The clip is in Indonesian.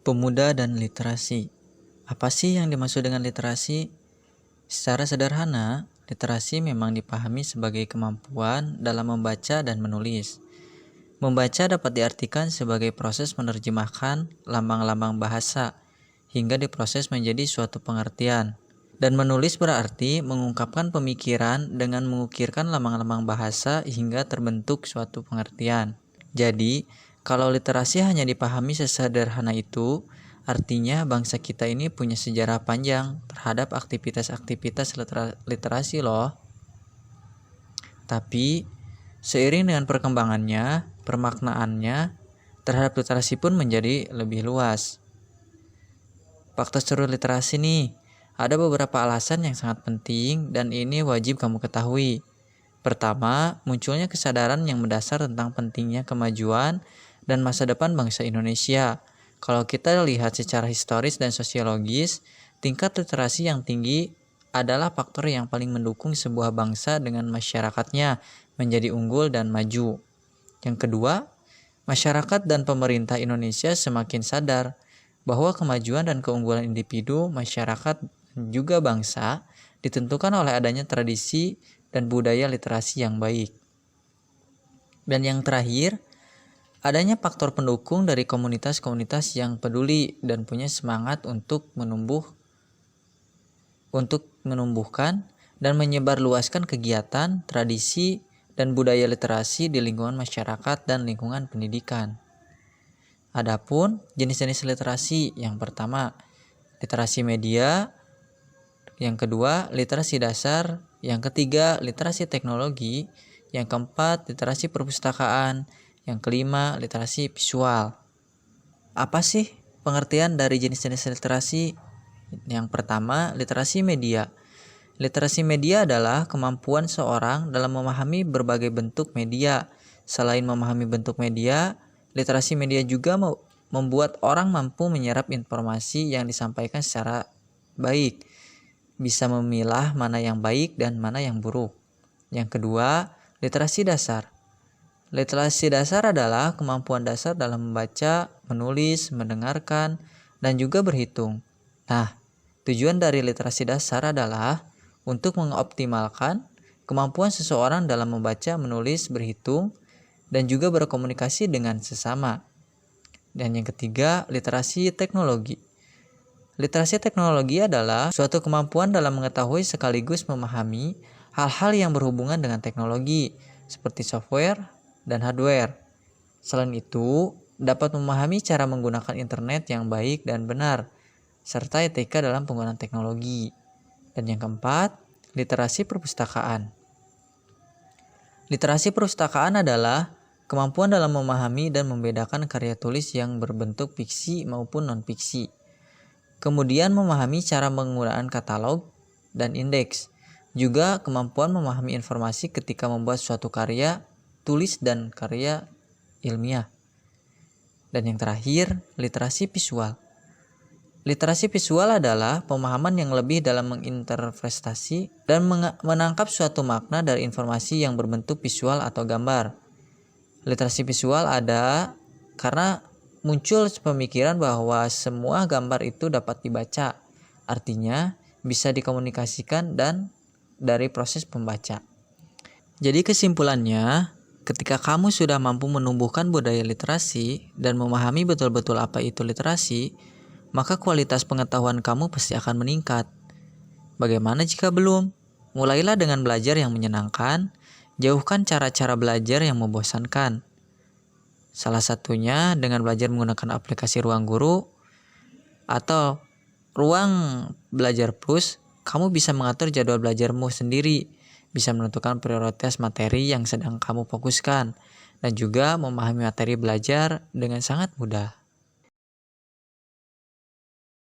Pemuda dan literasi. Apa sih yang dimaksud dengan literasi? Secara sederhana, literasi memang dipahami sebagai kemampuan dalam membaca dan menulis. Membaca dapat diartikan sebagai proses menerjemahkan lambang-lambang bahasa hingga diproses menjadi suatu pengertian. Dan menulis berarti mengungkapkan pemikiran dengan mengukirkan lambang-lambang bahasa hingga terbentuk suatu pengertian. Jadi, kalau literasi hanya dipahami sesederhana itu, artinya bangsa kita ini punya sejarah panjang terhadap aktivitas-aktivitas literasi loh. Tapi, seiring dengan perkembangannya, permaknaannya terhadap literasi pun menjadi lebih luas. Faktor seru literasi nih, ada beberapa alasan yang sangat penting dan ini wajib kamu ketahui. Pertama, munculnya kesadaran yang mendasar tentang pentingnya kemajuan dan masa depan bangsa Indonesia. Kalau kita lihat secara historis dan sosiologis, tingkat literasi yang tinggi adalah faktor yang paling mendukung sebuah bangsa dengan masyarakatnya menjadi unggul dan maju. Yang kedua, masyarakat dan pemerintah Indonesia semakin sadar bahwa kemajuan dan keunggulan individu, masyarakat, dan juga bangsa ditentukan oleh adanya tradisi dan budaya literasi yang baik. Dan yang terakhir, adanya faktor pendukung dari komunitas-komunitas yang peduli dan punya semangat untuk menumbuhkan dan menyebarluaskan kegiatan, tradisi, dan budaya literasi di lingkungan masyarakat dan lingkungan pendidikan. Adapun jenis-jenis literasi, yang pertama, literasi media, yang kedua, literasi dasar, yang ketiga, literasi teknologi, yang keempat, literasi perpustakaan, yang kelima, literasi visual. Apa sih pengertian dari jenis-jenis literasi? Yang pertama, literasi media. Literasi media adalah kemampuan seorang dalam memahami berbagai bentuk media. Selain memahami bentuk media, literasi media juga membuat orang mampu menyerap informasi yang disampaikan secara baik, bisa memilah mana yang baik dan mana yang buruk. Yang kedua, literasi dasar. Literasi dasar adalah kemampuan dasar dalam membaca, menulis, mendengarkan, dan juga berhitung. Nah, tujuan dari literasi dasar adalah untuk mengoptimalkan kemampuan seseorang dalam membaca, menulis, berhitung, dan juga berkomunikasi dengan sesama. Dan yang ketiga, literasi teknologi. Literasi teknologi adalah suatu kemampuan dalam mengetahui sekaligus memahami hal-hal yang berhubungan dengan teknologi, seperti software dan hardware. Selain itu, dapat memahami cara menggunakan internet yang baik dan benar, serta etika dalam penggunaan teknologi. Dan yang keempat, literasi perpustakaan. Literasi perpustakaan adalah kemampuan dalam memahami dan membedakan karya tulis yang berbentuk fiksi maupun non-fiksi. Kemudian memahami cara penggunaan katalog dan indeks. Juga kemampuan memahami informasi ketika membuat suatu karya tulis dan karya ilmiah. Dan yang terakhir, literasi visual. Literasi visual adalah pemahaman yang lebih dalam menginterpretasi dan menangkap suatu makna dari informasi yang berbentuk visual atau gambar. Literasi visual ada karena muncul pemikiran bahwa semua gambar itu dapat dibaca, artinya bisa dikomunikasikan dan dari proses pembaca. Jadi kesimpulannya, ketika kamu sudah mampu menumbuhkan budaya literasi dan memahami betul-betul apa itu literasi, maka kualitas pengetahuan kamu pasti akan meningkat. Bagaimana jika belum? Mulailah dengan belajar yang menyenangkan, jauhkan cara-cara belajar yang membosankan. Salah satunya dengan belajar menggunakan aplikasi Ruang Guru atau Ruang Belajar Plus, kamu bisa mengatur jadwal belajarmu sendiri, bisa menentukan prioritas materi yang sedang kamu fokuskan, dan juga memahami materi belajar dengan sangat mudah.